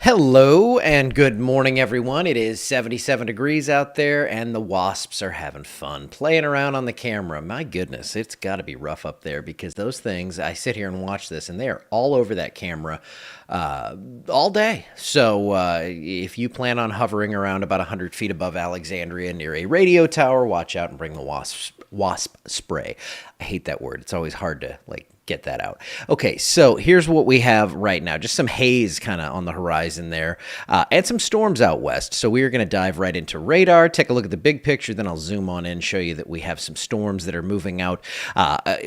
Hello and good morning, everyone. It is 77 degrees out there, and the wasps are having fun playing around on the camera. My goodness, it's got to be rough up there because those things, I sit here and watch this, and they are all over that camera all day. So if you plan on hovering around about 100 feet above Alexandria near a radio tower, watch out and bring the wasp spray. I hate that word. It's always hard to get that out. Okay, so here's what we have right now. Just some haze kind of on the horizon there, and some storms out west. So we are going to dive right into radar, take a look at the big picture, then I'll zoom on in, show you that we have some storms that are moving out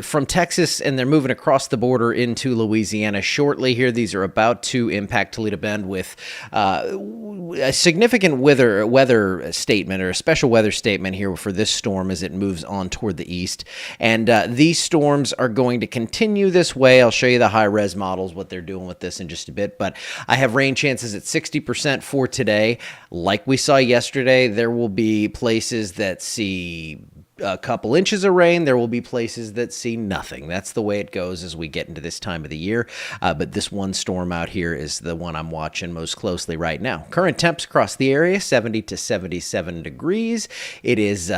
from Texas, and they're moving across the border into Louisiana shortly here. These are about to impact Toledo Bend with a significant weather statement, or a special weather statement here for this storm as it moves on toward the east. And these storms are going to continue this way. I'll show you the high-res models, what they're doing with this in just a bit. But I have rain chances at 60% for today. Like we saw yesterday, there will be places that see a couple inches of rain. There will be places that see nothing. That's the way it goes as we get into this time of the year. But this one storm out here is the one I'm watching most closely right now. Current temps across the area, 70 to 77 degrees. It is,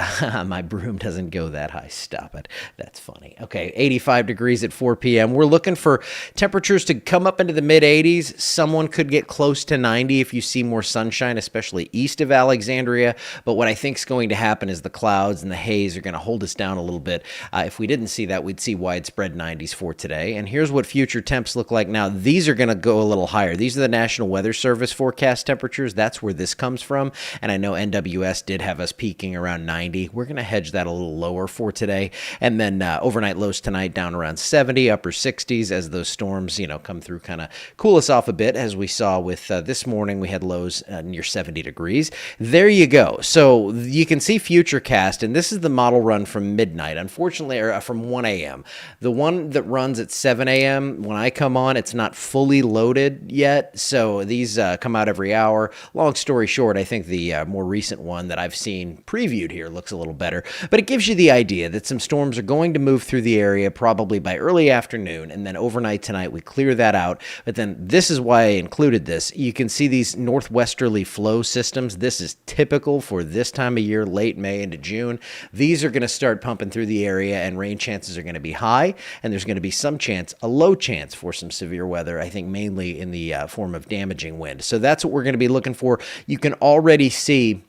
my broom doesn't go that high. Stop it. That's funny. Okay, 85 degrees at 4 p.m. We're looking for temperatures to come up into the mid 80s. Someone could get close to 90 if you see more sunshine, especially east of Alexandria. But what I think is going to happen is the clouds and the haze are going to hold us down a little bit. If we didn't see that, we'd see widespread 90s for today. And here's what future temps look like now. These are going to go a little higher. These are the National Weather Service forecast temperatures. That's where this comes from. And I know NWS did have us peaking around 90. We're going to hedge that a little lower for today. And then overnight lows tonight down around 70, upper 60s as those storms, come through, kind of cool us off a bit. As we saw with this morning, we had lows near 70 degrees. There you go. So you can see Futurecast, and this is the model run from midnight, unfortunately, or from 1 a.m. The one that runs at 7 a.m., when I come on, it's not fully loaded yet, so these come out every hour. Long story short, I think the more recent one that I've seen previewed here looks a little better, but it gives you the idea that some storms are going to move through the area probably by early afternoon, and then overnight tonight we clear that out. But then this is why I included this. You can see these northwesterly flow systems. This is typical for this time of year, late May into June. These are going to start pumping through the area, and rain chances are going to be high, and there's going to be some chance, a low chance for some severe weather, I think mainly in the form of damaging wind. So that's what we're going to be looking for. You can already see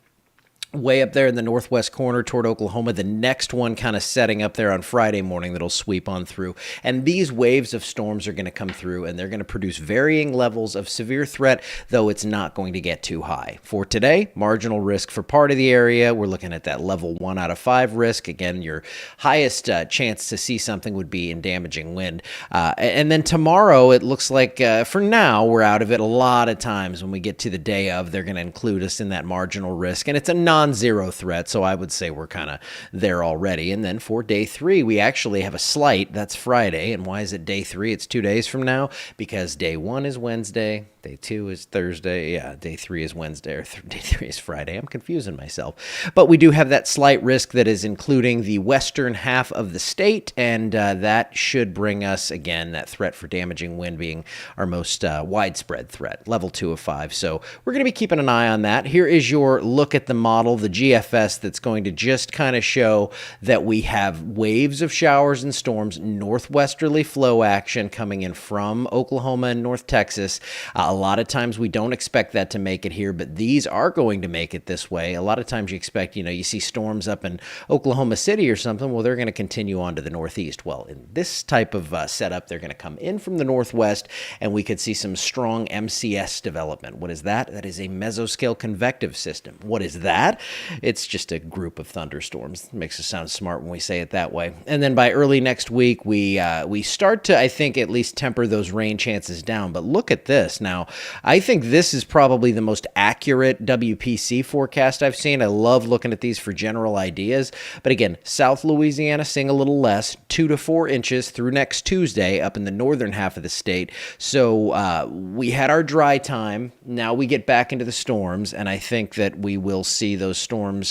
way up there in the northwest corner toward Oklahoma, the next one kind of setting up there on Friday morning that'll sweep on through. And these waves of storms are going to come through, and they're going to produce varying levels of severe threat, though it's not going to get too high. For today, marginal risk for part of the area. We're looking at that level 1 out of 5 risk. Again, your highest chance to see something would be in damaging wind. And then tomorrow, it looks like for now, we're out of it. A lot of times when we get to the day of, they're going to include us in that marginal risk, and it's a non-zero threat, so I would say we're kind of there already. And then for day 3, we actually have a slight. That's Friday. And why is it day 3? It's 2 days from now, because day 1 is Wednesday, day 2 is Thursday, day 3 is Wednesday, or day 3 is Friday. I'm confusing myself. But we do have that slight risk that is including the western half of the state, and that should bring us, again, that threat for damaging wind being our most widespread threat, level 2 of 5. So we're going to be keeping an eye on that. Here is your look at the model, the GFS, that's going to just kind of show that we have waves of showers and storms, northwesterly flow action coming in from Oklahoma and North Texas. A lot of times we don't expect that to make it here, but these are going to make it this way. A lot of times you expect, you see storms up in Oklahoma City or something. Well, they're going to continue on to the northeast. Well, in this type of setup, they're going to come in from the northwest, and we could see some strong MCS development. What is that? That is a mesoscale convective system. What is that? It's just a group of thunderstorms. It makes us sound smart when we say it that way. And then by early next week, we start to, I think, at least temper those rain chances down. But look at this. Now, I think this is probably the most accurate WPC forecast I've seen. I love looking at these for general ideas. But again, South Louisiana seeing a little less, 2 to 4 inches through next Tuesday up in the northern half of the state. So we had our dry time. Now we get back into the storms, and I think that we will see those storm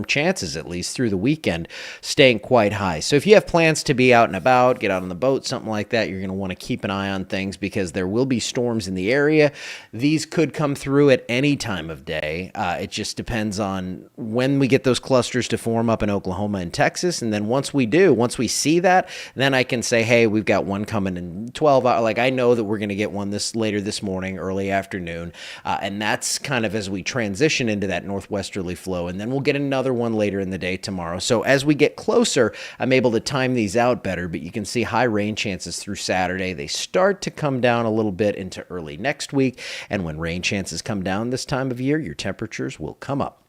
chances, at least through the weekend, staying quite high. So if you have plans to be out and about, get out on the boat, something like that, you're going to want to keep an eye on things, because there will be storms in the area. area. These could come through at any time of day. It just depends on when we get those clusters to form up in Oklahoma and Texas. And then once we see that, then I can say, hey, we've got one coming in 12 hours. Like I know that we're going to get one later this morning, early afternoon. And that's kind of as we transition into that northwesterly flow. And then we'll get another one later in the day tomorrow. So as we get closer, I'm able to time these out better, but you can see high rain chances through Saturday. They start to come down a little bit into early next week. And when rain chances come down this time of year, your temperatures will come up.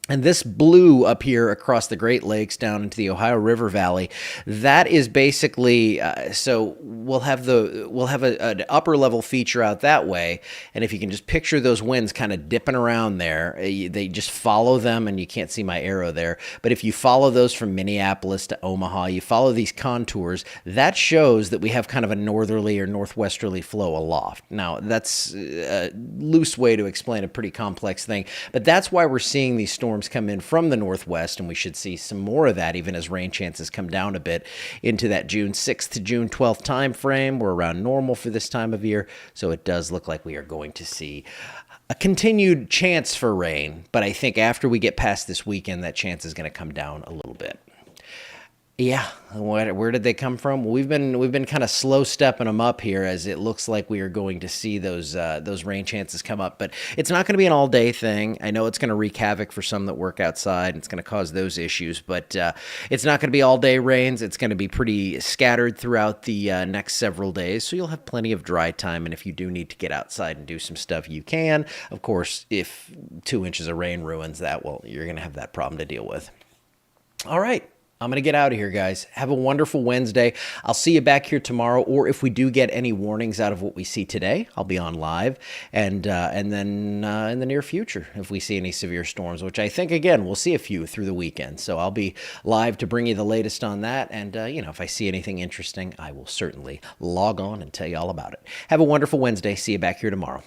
And this blue up here across the Great Lakes down into the Ohio River Valley, that is basically, so we'll have an upper level feature out that way. And if you can just picture those winds kind of dipping around there, they just follow them, and you can't see my arrow there. But if you follow those from Minneapolis to Omaha, you follow these contours, that shows that we have kind of a northerly or northwesterly flow aloft. Now, that's a loose way to explain a pretty complex thing, but that's why we're seeing these storms come in from the northwest, and we should see some more of that even as rain chances come down a bit into that June 6th to June 12th time frame. We're around normal for this time of year, so it does look like we are going to see a continued chance for rain, but I think after we get past this weekend, that chance is going to come down a little bit. Yeah, where did they come from? Well, we've been kind of slow stepping them up here, as it looks like we are going to see those rain chances come up. But it's not going to be an all day thing. I know it's going to wreak havoc for some that work outside, and it's going to cause those issues. But it's not going to be all day rains. It's going to be pretty scattered throughout the next several days, so you'll have plenty of dry time. And if you do need to get outside and do some stuff, you can. Of course, if 2 inches of rain ruins that, well, you're going to have that problem to deal with. All right. I'm going to get out of here, guys. Have a wonderful Wednesday. I'll see you back here tomorrow, or if we do get any warnings out of what we see today, I'll be on live. And then in the near future, if we see any severe storms, which I think, again, we'll see a few through the weekend. So I'll be live to bring you the latest on that. And, if I see anything interesting, I will certainly log on and tell you all about it. Have a wonderful Wednesday. See you back here tomorrow.